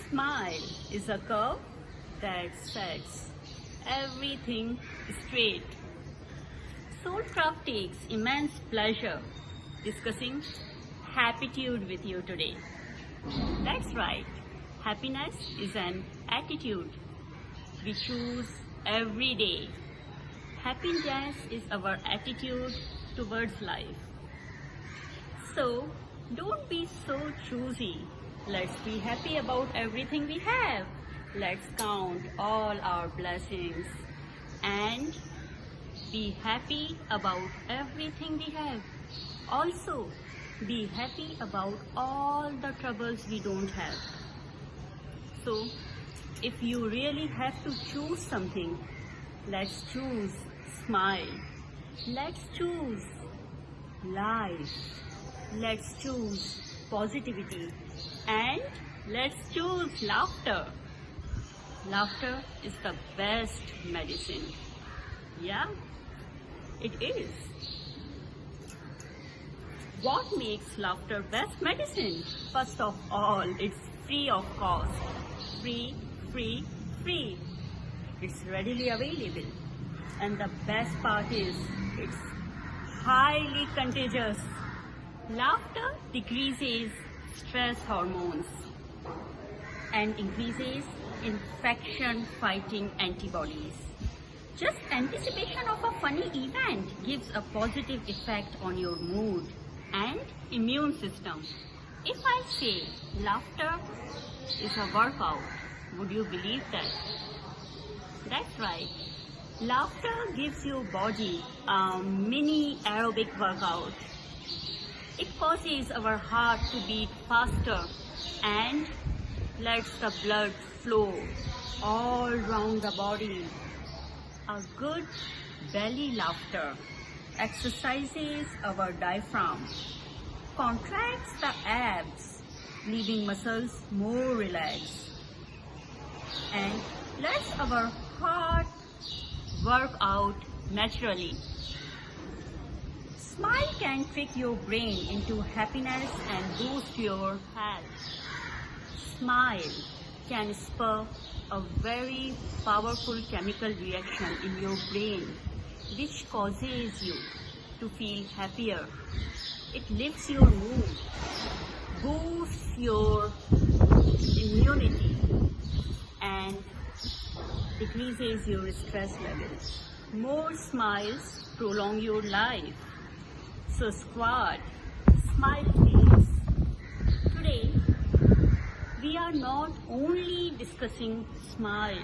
Smile is a curve that sets everything straight. Soulcraft takes immense pleasure discussing happitude with you today. That's right, happiness is an attitude we choose every day. Happiness is our attitude towards life. So don't be so choosy. Let's be happy about everything we have. Let's count all our blessings and be happy about everything we have. Also, be happy about all the troubles we don't have. So, if you really have to choose something, let's choose smile. Let's choose life. Let's choose positivity. And let's choose laughter. Laughter is the best medicine. Yeah, it is. What makes laughter best medicine? First of all, it's free of cost. Free, free, free. It's readily available. And the best part is, it's highly contagious. Laughter decreases stress hormones and increases infection fighting antibodies. Just anticipation of a funny event gives a positive effect on your mood and immune system. If I say laughter is a workout, would you believe that? That's right. Laughter gives your body a mini aerobic workout. It causes our heart to beat faster and lets the blood flow all around the body. A good belly laughter exercises our diaphragm, contracts the abs, leaving muscles more relaxed, and lets our heart work out naturally. Smile can trick your brain into happiness and boost your health. Smile can spur a very powerful chemical reaction in your brain which causes you to feel happier. It lifts your mood, boosts your immunity, and decreases your stress levels. More smiles prolong your life. So squad, smile please. Today, we are not only discussing smile,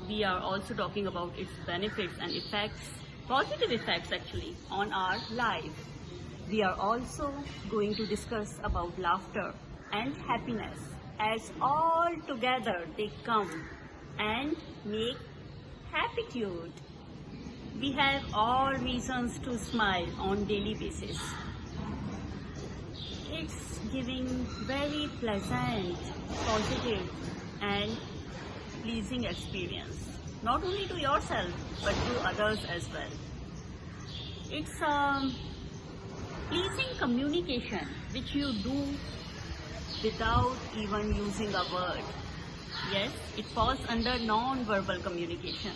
we are also talking about its benefits and effects, positive effects actually, on our life. We are also going to discuss about laughter and happiness as all together they come and make happitude. We have all reasons to smile on daily basis. It's giving very pleasant, positive and pleasing experience. Not only to yourself but to others as well. It's a pleasing communication which you do without even using a word. Yes, it falls under non-verbal communication.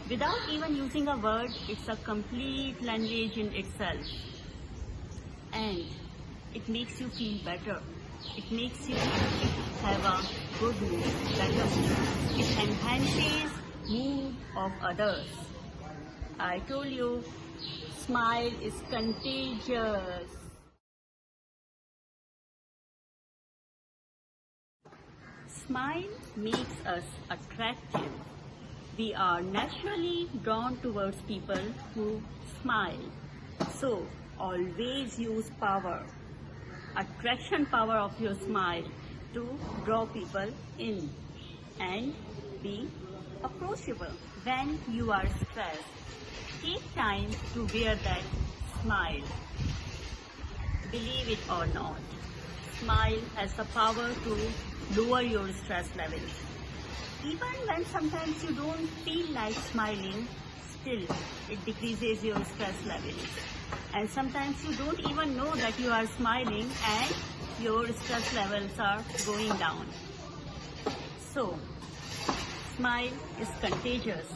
Without even using a word, it's a complete language in itself. And it makes you feel better. It makes you have a good mood, better mood. It enhances mood of others. I told you, smile is contagious. Smile makes us attractive. We are naturally drawn towards people who smile. So, always use power, attraction power of your smile to draw people in and be approachable. When you are stressed, take time to wear that smile. Believe it or not, smile has the power to lower your stress levels. Even when sometimes you don't feel like smiling, still it decreases your stress levels. And sometimes you don't even know that you are smiling and your stress levels are going down. So, smile is contagious.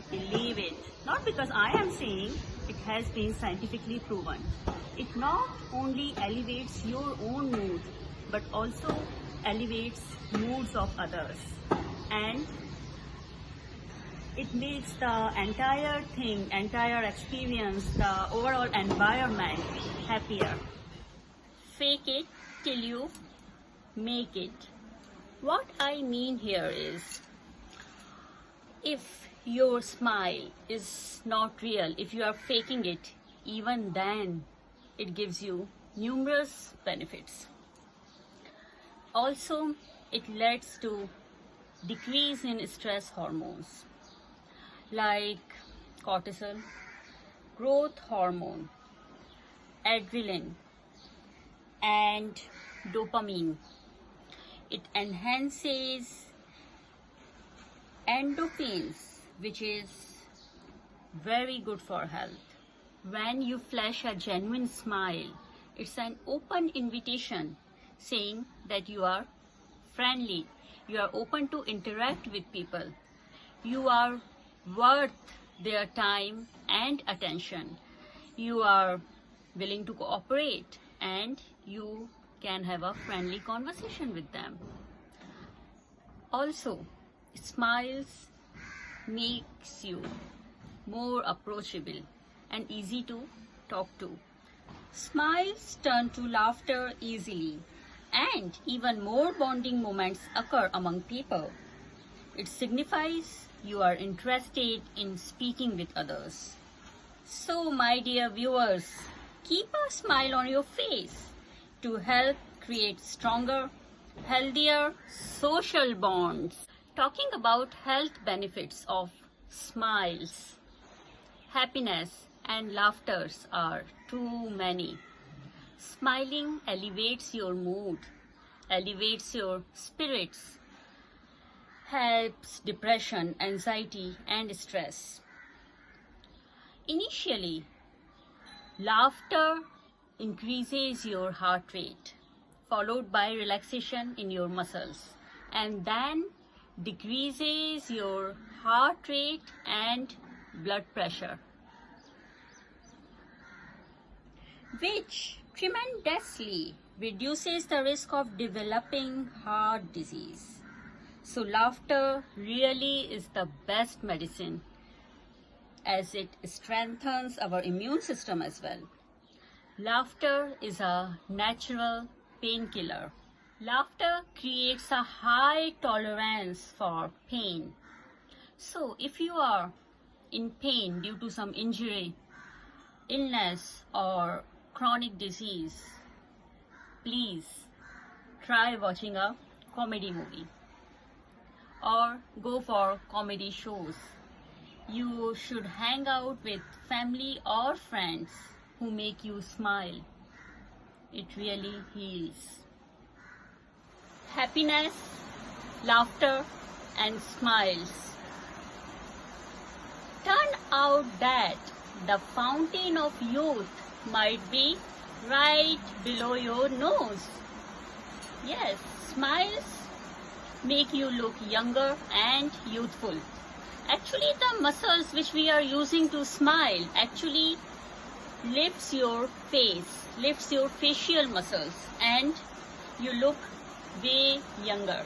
Believe it. Not because I am saying, it has been scientifically proven. It not only elevates your own mood, but also elevates moods of others. And it makes the entire experience, the overall environment happier. Fake it till you make it. What I mean here is, if your smile is not real, if you are faking it, even then it gives you numerous benefits. Also, it leads to decrease in stress hormones like cortisol, growth hormone, adrenaline, and dopamine. It enhances endorphins, which is very good for health. When you flash a genuine smile, it's an open invitation saying that you are friendly, you are open to interact with people, you are worth their time and attention, you are willing to cooperate, and you can have a friendly conversation with them. Also, smiles makes you more approachable and easy to talk to. Smiles turn to laughter easily, and even more bonding moments occur among people. It signifies you are interested in speaking with others. So, my dear viewers, keep a smile on your face to help create stronger, healthier social bonds. Talking about health benefits of smiles, happiness and laughter are too many. Smiling elevates your mood, elevates your spirits, helps depression, anxiety and stress. Initially, laughter increases your heart rate, followed by relaxation in your muscles, and then decreases your heart rate and blood pressure, which tremendously reduces the risk of developing heart disease. So laughter really is the best medicine, as it strengthens our immune system as well. Laughter is a natural painkiller. Laughter creates a high tolerance for pain. So if you are in pain due to some injury, illness or chronic disease, please try watching a comedy movie or go for comedy shows. You should hang out with family or friends who make you smile. It really heals. Happiness, laughter and smiles. Turn out that the fountain of youth might be right below your nose. Yes, smiles make you look younger and youthful. Actually, the muscles which we are using to smile actually lifts your face, lifts your facial muscles, and you look way younger.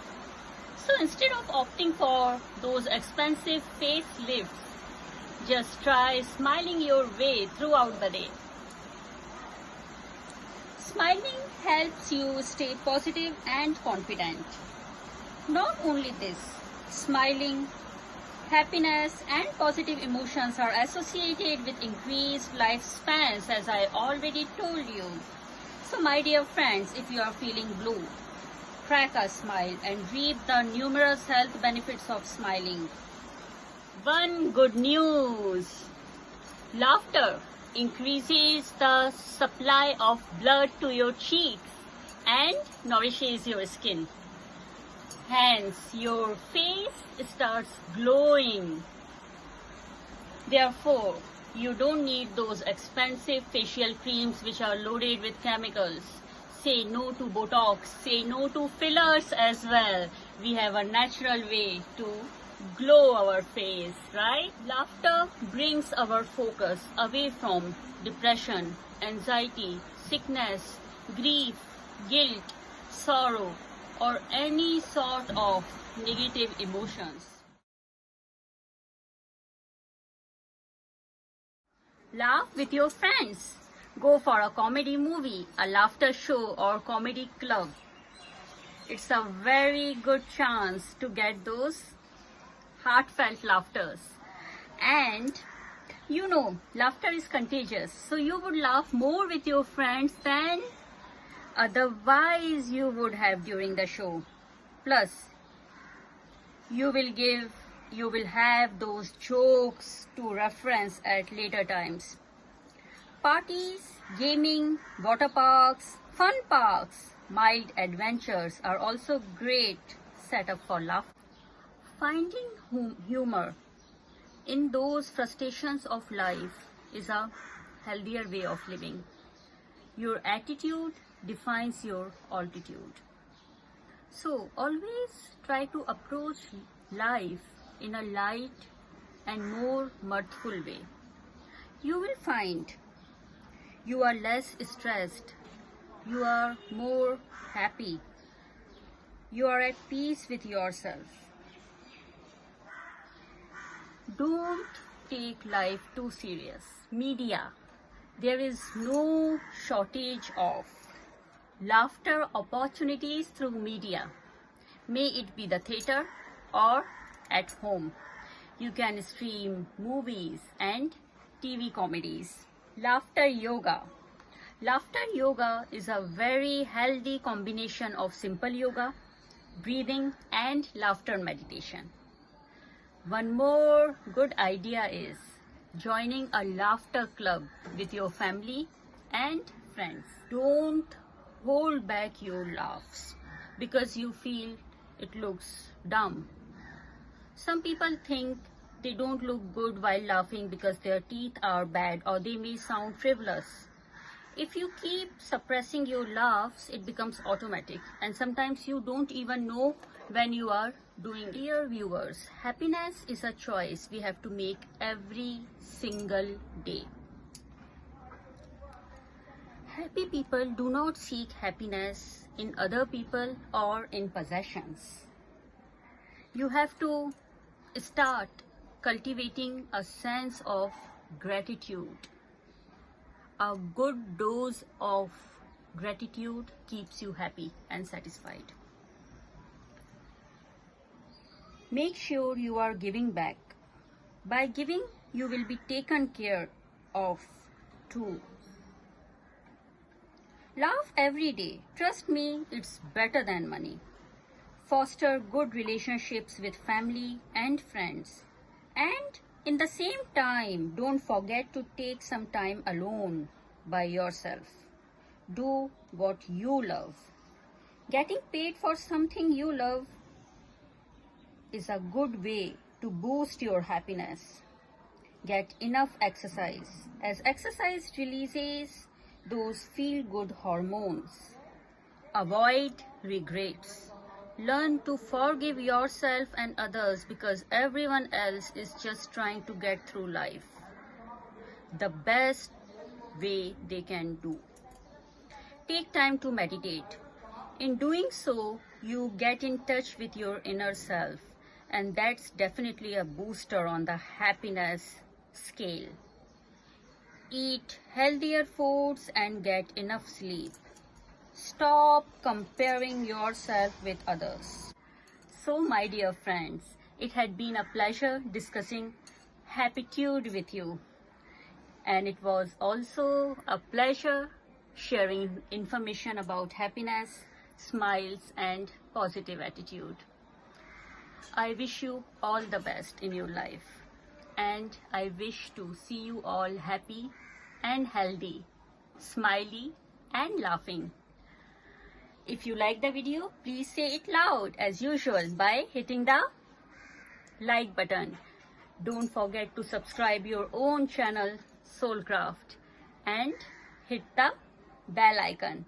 So instead of opting for those expensive face lifts, just try smiling your way throughout the day. Smiling helps you stay positive and confident. Not only this, smiling, happiness and positive emotions are associated with increased lifespans, as I already told you. So my dear friends, if you are feeling blue, crack a smile and reap the numerous health benefits of smiling. One good news: laughter increases the supply of blood to your cheeks and nourishes your skin. Hence, your face starts glowing. Therefore, you don't need those expensive facial creams which are loaded with chemicals. Say no to Botox, say no to fillers as well, we have a natural way to glow our face, right? Laughter brings our focus away from depression, anxiety, sickness, grief, guilt, sorrow, or any sort of negative emotions. Laugh with your friends. Go for a comedy movie, a laughter show, or comedy club. It's a very good chance to get those heartfelt laughters. And you know, laughter is contagious. So you would laugh more with your friends than otherwise you would have during the show. Plus, you will have those jokes to reference at later times. Parties, gaming, water parks, fun parks, mild adventures are also great setup for laughter. Finding humor in those frustrations of life is a healthier way of living. Your attitude defines your altitude. So always try to approach life in a light and more mirthful way. You will find you are less stressed, you are more happy, you are at peace with yourself. Don't take life too serious. Media, there is no shortage of laughter opportunities through media. May it be the theater or at home. You can stream movies and TV comedies. Laughter yoga. Laughter yoga is a very healthy combination of simple yoga, breathing, and laughter meditation. One more good idea is joining a laughter club with your family and friends. Don't hold back your laughs because you feel it looks dumb. Some people think they don't look good while laughing because their teeth are bad or they may sound frivolous. If you keep suppressing your laughs, it becomes automatic and sometimes you don't even know when you are doing it. Dear viewers, happiness is a choice we have to make every single day. Happy people do not seek happiness in other people or in possessions. You have to start cultivating a sense of gratitude. A good dose of gratitude keeps you happy and satisfied. Make sure you are giving back. By giving, you will be taken care of too. Laugh every day. Trust me, it's better than money. Foster good relationships with family and friends. And in the same time, don't forget to take some time alone by yourself. Do what you love. Getting paid for something you love is a good way to boost your happiness. Get enough exercise, as exercise releases those feel-good hormones. Avoid regrets. Learn to forgive yourself and others because everyone else is just trying to get through life the best way they can do. Take time to meditate. In doing so, you get in touch with your inner self, and that's definitely a booster on the happiness scale. Eat healthier foods and get enough sleep. Stop comparing yourself with others. So, my dear friends, it had been a pleasure discussing happitude with you. And it was also a pleasure sharing information about happiness, smiles, and positive attitude. I wish you all the best in your life. And I wish to see you all happy and healthy, smiley and laughing. If you like the video, please say it loud as usual by hitting the like button. Don't forget to subscribe your own channel, Soulcraft, and hit the bell icon.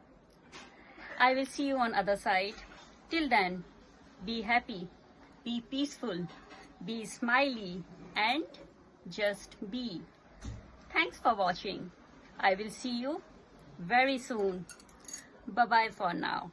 I will see you on other side. Till then, be happy, be peaceful, be smiley, and just be. Thanks for watching. I will see you very soon. Bye bye for now.